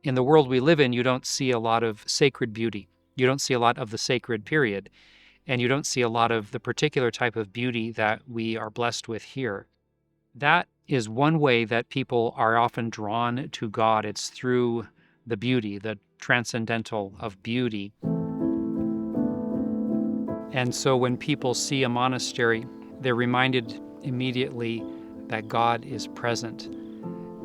In the world we live in, you don't see a lot of sacred beauty. You don't see a lot of the sacred period, and you don't see a lot of the particular type of beauty that we are blessed with here. That is one way that people are often drawn to God. It's through the beauty, the transcendental of beauty. And so when people see a monastery, they're reminded immediately that God is present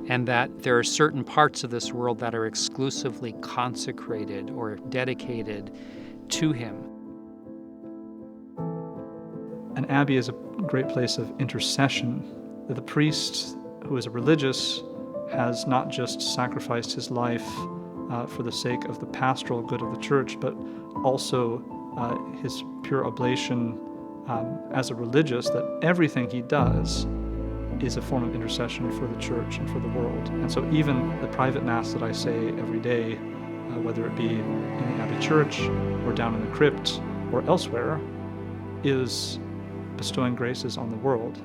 and that there are certain parts of this world that are exclusively consecrated or dedicated to Him. An abbey is a great place of intercession. The priest, who is a religious, has not just sacrificed his life for the sake of the pastoral good of the church, but also his pure oblation as a religious, that everything he does is a form of intercession for the church and for the world. And so even the private Mass that I say every day, whether it be in the Abbey Church or down in the crypt or elsewhere, is bestowing graces on the world.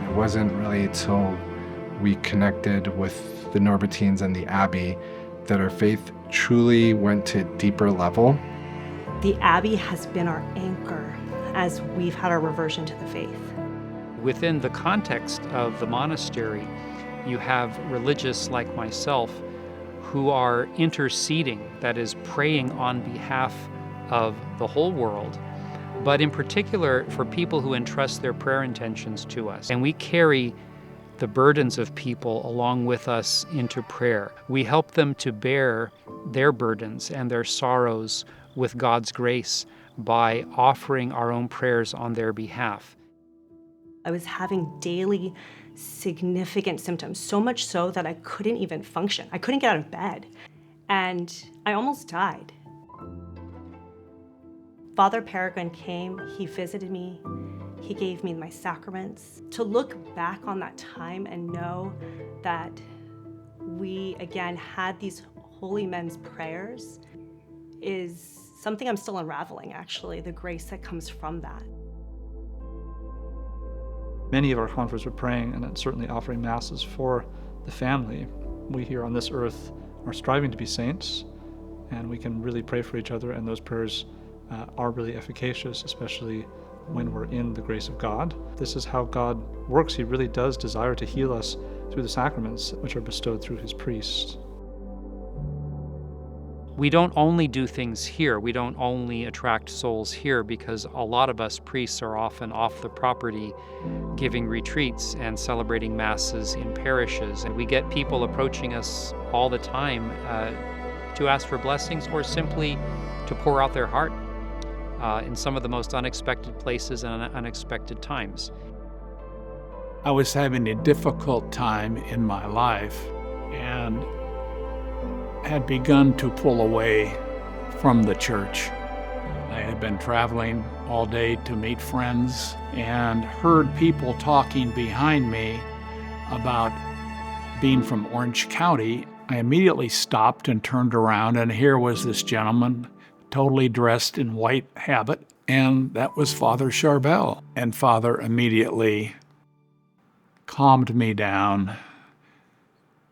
It wasn't really until we connected with the Norbertines and the Abbey that our faith truly went to a deeper level. The Abbey has been our anchor as we've had our reversion to the faith. Within the context of the monastery, you have religious like myself who are interceding, that is, praying on behalf of the whole world, but in particular for people who entrust their prayer intentions to us. And we carry the burdens of people along with us into prayer. We help them to bear their burdens and their sorrows with God's grace by offering our own prayers on their behalf. I was having daily significant symptoms, so much so that I couldn't even function. I couldn't get out of bed, and I almost died. Father Peregrine came, he visited me, he gave me my sacraments. To look back on that time and know that we, again, had these holy men's prayers is something I'm still unraveling, actually, the grace that comes from that. Many of our converts are praying and certainly offering masses for the family. We here on this earth are striving to be saints, and we can really pray for each other, and those prayers are really efficacious, especially when we're in the grace of God. This is how God works. He really does desire to heal us through the sacraments, which are bestowed through His priests. We don't only do things here. We don't only attract souls here, because a lot of us priests are often off the property giving retreats and celebrating masses in parishes. And we get people approaching us all the time to ask for blessings or simply to pour out their heart in some of the most unexpected places and unexpected times. I was having a difficult time in my life and had begun to pull away from the church. I had been traveling all day to meet friends and heard people talking behind me about being from Orange County. I immediately stopped and turned around, and here was this gentleman totally dressed in white habit, and that was Father Charbel. And Father immediately calmed me down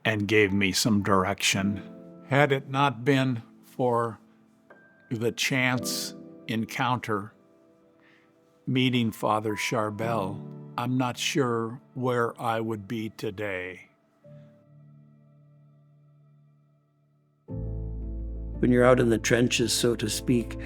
and gave me some direction. Had it not been for the chance encounter meeting Father Charbel, I'm not sure where I would be today. When you're out in the trenches, so to speak,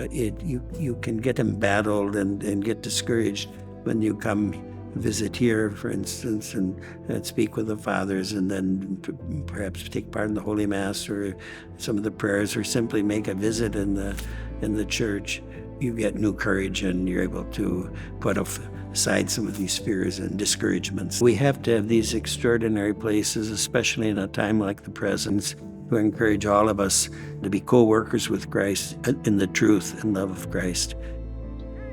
you can get embattled and get discouraged when you come visit here, for instance, and speak with the fathers, and then perhaps take part in the Holy Mass or some of the prayers, or simply make a visit in the church. You get new courage, and you're able to put aside some of these fears and discouragements. We have to have these extraordinary places, especially in a time like the present, to encourage all of us to be co-workers with Christ in the truth and love of Christ.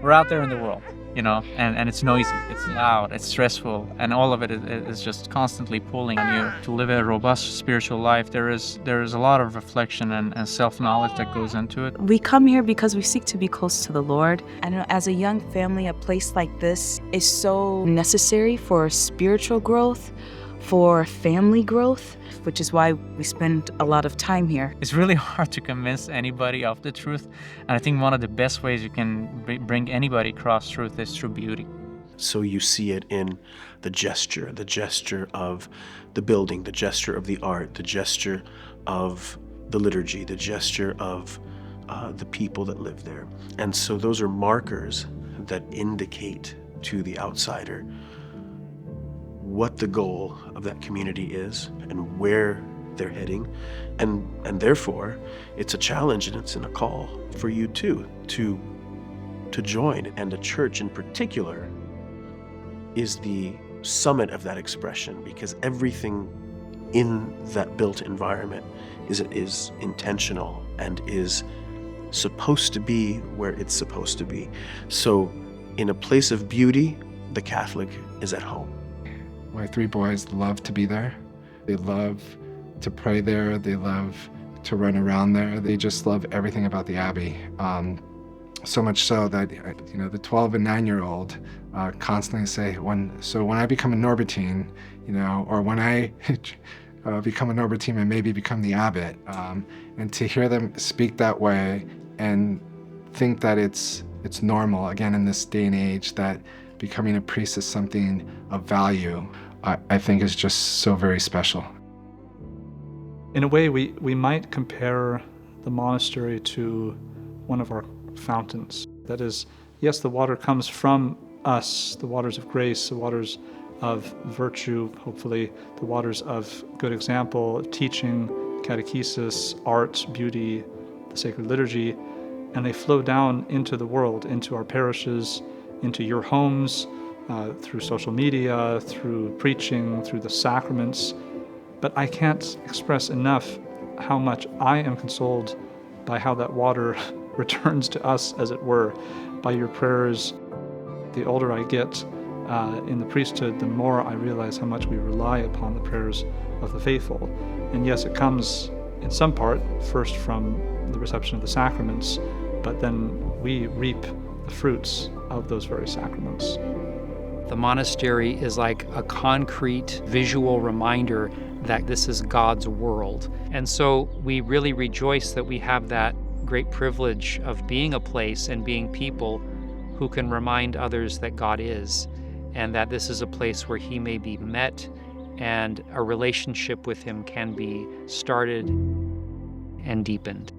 We're out there in the world, and it's noisy, it's loud, it's stressful, and all of it is just constantly pulling on you. To live a robust spiritual life, there is a lot of reflection and self-knowledge that goes into it. We come here because we seek to be close to the Lord. And as a young family, a place like this is so necessary for spiritual growth, for family growth, which is why we spend a lot of time here. It's really hard to convince anybody of the truth, and I think one of the best ways you can bring anybody across truth is through beauty. So you see it in the gesture of the building, the gesture of the art, the gesture of the liturgy, the gesture of the people that live there. And so those are markers that indicate to the outsider what the goal of that community is and where they're heading. And therefore, it's a challenge and it's a call for you too to join. And the church in particular is the summit of that expression, because everything in that built environment is intentional and is supposed to be where it's supposed to be. So in a place of beauty, the Catholic is at home. My 3 boys love to be there. They love to pray there. They love to run around there. They just love everything about the Abbey. So much so that, the 12 and 9-year-old constantly say, when I become a Norbertine, or when I become a Norbertine and maybe become the abbot, and to hear them speak that way and think that it's normal, again, in this day and age, that becoming a priest is something of value, I think is just so very special. In a way, we might compare the monastery to one of our fountains. That is, yes, the water comes from us, the waters of grace, the waters of virtue, hopefully the waters of good example, teaching, catechesis, art, beauty, the sacred liturgy, and they flow down into the world, into our parishes, into your homes, through social media, through preaching, through the sacraments. But I can't express enough how much I am consoled by how that water returns to us, as it were, by your prayers. The older I get in the priesthood, the more I realize how much we rely upon the prayers of the faithful. And yes, it comes in some part first from the reception of the sacraments, but then we reap the fruits of those very sacraments. The monastery is like a concrete visual reminder that this is God's world. And so we really rejoice that we have that great privilege of being a place and being people who can remind others that God is, and that this is a place where He may be met and a relationship with Him can be started and deepened.